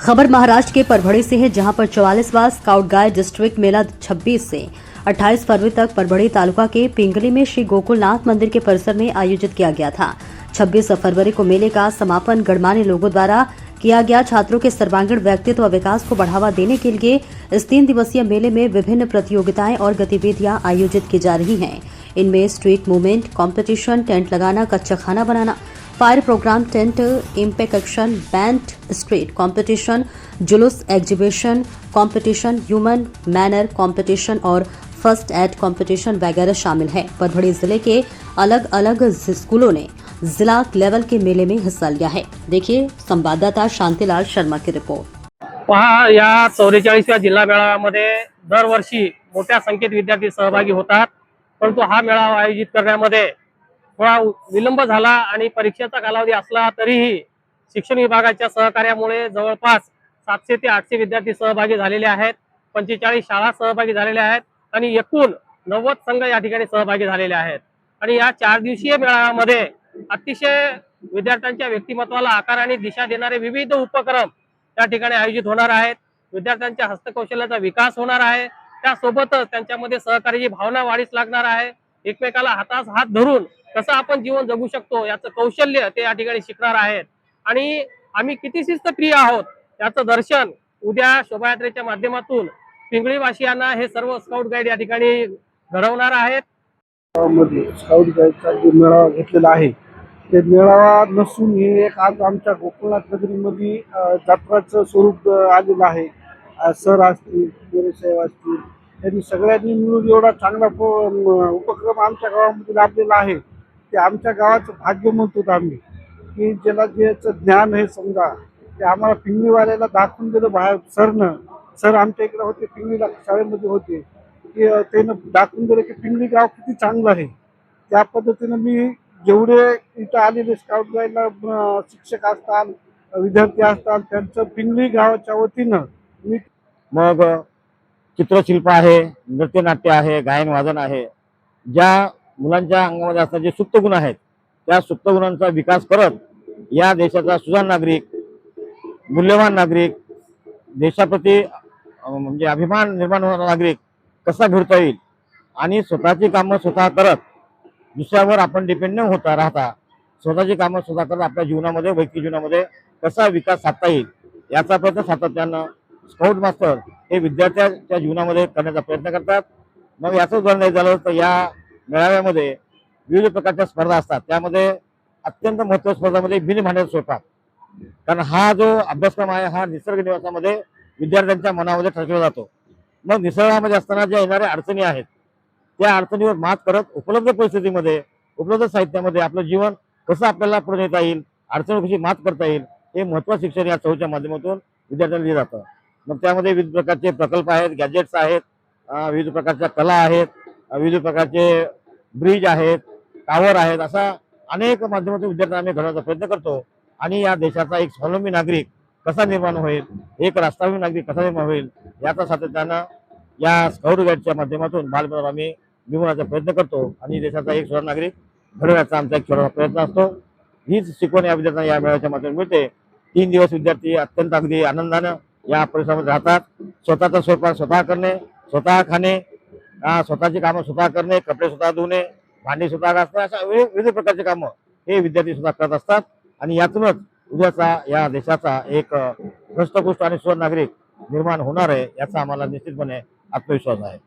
खबर महाराष्ट्र के परभणी से है, जहां पर 44वां स्काउट गाइड डिस्ट्रिक्ट मेला 26 से 28 फरवरी तक परभणी तालुका के पिंगली में श्री गोकुलनाथ मंदिर के परिसर में आयोजित किया गया था। 26 फरवरी को मेले का समापन गणमान्य लोगों द्वारा किया गया। छात्रों के सर्वांगीण व्यक्तित्व व विकास को बढ़ावा देने के लिए इस 3 दिवसीय मेले में विभिन्न प्रतियोगिताएं और गतिविधियां आयोजित की जा रही हैं। इनमें स्ट्रीट मूवमेंट कॉम्पिटिशन, टेंट लगाना, कच्चा खाना बनाना, fire programme, tent impact action, band street competition, जुलूस exhibition competition, human manner competition और फर्स्ट एड कंपटीशन वगैरह शामिल है। परभणी जिले के अलग अलग स्कूलों ने जिला लेवल के मेले में हिस्सा लिया है। देखिए संवाददाता शांतिलाल शर्मा की रिपोर्ट। पहा, या 44व्या जिल्हा मेळाव्यामध्ये दरवर्षी मोठ्या संख्येत विद्यार्थी सहभागी होतात, परंतु हा मेळावा आयोजित करण्यामध्ये थोडा विलंब झाला आणि परीक्षेचा कालावधी असला तरीही शिक्षण विभागाच्या सहकार्यामुळे जवळपास 700 ते 800 विद्यार्थी सहभागी झालेले आहेत। 45 शाळा सहभागी झालेल्या आहेत आणि एकूण 90 संघ या ठिकाणी सहभागी झालेले आहेत। आणि या 4 दिवसीय मेळाव्यामध्ये अतिशय विद्यार्थ्यांच्या व्यक्तिमत्वाला आकार आणि दिशा देणारे विविध उपक्रम या ठिकाणी आयोजित होणार आहेत। विद्यार्थ्यांच्या हस्तकौशल्याचा विकास होणार आहे, त्यासोबतच त्यांच्यामध्ये सहकार्याची भावना वाढीस लागणार आहे। एकमेकाला हातास हात धरून कसं आपण जीवन जगू शकतो याचं कौशल्य ते या ठिकाणी शिकणार आहेत। आणि आम्ही किती शिस्तप्रिय आहोत याचं दर्शन उद्या शोभायात्रेच्या माध्यमातून पिंगळीवासियांना हे सर्व स्काउट गाईड या ठिकाणी घडवणार आहेत। स्काउट गाईडचा जो मेळावा घेतलेला आहे ते मेळावा नसून हे एक आज आमच्या गोकुळनाथ नगरीमध्ये जत्राचं स्वरूप आलेलं आहे। सर असतील, साहेब असतील, त्यांनी सगळ्यांनी मिळून एवढा चांगला उपक्रम आमच्या गावामध्ये लाभलेला आहे ते आमच्या गावाचं भाग्य म्हणतो आम्ही, की ज्याला ज्याचं ज्ञान आहे समजा ते आम्हाला पिंगळीवाल्याला दाखवून दिलं बाहेर सरनं। सर आमच्या इकडे होते, पिंगळीला शाळेमध्ये होते, की त्यानं दाखवून दिलं की पिंगळी गाव किती चांगलं आहे। त्या पद्धतीनं मी जेवढे इथं आलेले स्काउट गाईडला शिक्षक असतात, विद्यार्थी असतात, त्यांचं पिंगळी गावाच्या वतीनं मी मग चित्रशिल्प आहे, नृत्यनाट्य आहे, गायन वादन आहे, ज्या मुलांच्या अंगामध्ये असणारे जे सुप्त गुण आहेत त्या सुप्त गुणांचा विकास करत या देशाचा सुजाण नागरिक, मूल्यवान नागरिक, देशाप्रती म्हणजे अभिमान निर्माण होणारा नागरिक कसा घडता येईल आणि स्वतःची कामं स्वतः करत दुसऱ्यावर आपण डिपेंड न होता राहता स्वतःची कामं स्वतः करत आपल्या जीवनामध्ये, वैयक्तिक जीवनामध्ये कसा विकास साधता येईल याचा प्रयत्न सातत्यानं स्काउट मास्टर हे विद्यार्थ्यांच्या जीवनामध्ये करण्याचा प्रयत्न करतात। मग याचं उदाहरण द्यायचं झालं तर या मेळाव्यामध्ये विविध प्रकारच्या स्पर्धा असतात, त्यामध्ये अत्यंत महत्त्वाच्या स्पर्धामध्ये बिन भांड्याचा स्वयंपाक, कारण हा जो अभ्यासक्रम आहे हा निसर्ग निवासामध्ये विद्यार्थ्यांच्या मनामध्ये ठसवला जातो। मग निसर्गामध्ये असताना ज्या येणाऱ्या अडचणी आहेत त्या अडचणीवर मात करत उपलब्ध परिस्थितीमध्ये, उपलब्ध साहित्यामध्ये आपलं जीवन कसं आपल्याला पुढे नेता येईल, अडचणी कशी मात करता येईल हे महत्त्वाचं शिक्षण या चौच्या माध्यमातून विद्यार्थ्यांना दिलं जातं। मग त्यामध्ये विविध प्रकारचे प्रकल्प आहेत, गॅजेट्स आहेत, विविध प्रकारच्या कला आहेत, विविध प्रकारचे ब्रिज आहेत, टावर आहेत, असा अनेक माध्यमातून विद्यार्थ्यांना आम्ही घडवण्याचा प्रयत्न करतो। आणि या देशाचा एक स्वावलंबी नागरिक कसा निर्माण होईल, एक राष्ट्राभिमानी नागरिक कसा निर्माण होईल याचा सातत्यानं या स्काउट गाईडच्या माध्यमातून बालपणावर आम्ही मिळवण्याचा प्रयत्न करतो आणि देशाचा एक सुजाण नागरिक घडवण्याचा आमचा एक छोटासा प्रयत्न असतो। हीच शिकवण या विद्यार्थ्यांना या मेळाव्याच्या माध्यमातून मिळते। 3 दिवस विद्यार्थी अत्यंत अगदी आनंदानं या परिसरामध्ये राहतात। स्वतःचा स्वयंपाक स्वतः करणे, स्वतः खाणे, स्वतःची कामं स्वतः करणे, कपडे स्वतः धुणे, भांडी स्वतः घासणे, अशा विविध प्रकारचे कामं हे विद्यार्थी स्वतः करत असतात। आणि यातूनच उद्याचा या देशाचा एक धष्टपुष्ट आणि सुजाण नागरिक निर्माण होणार आहे याचा आम्हाला निश्चितपणे आत्मविश्वास आहे।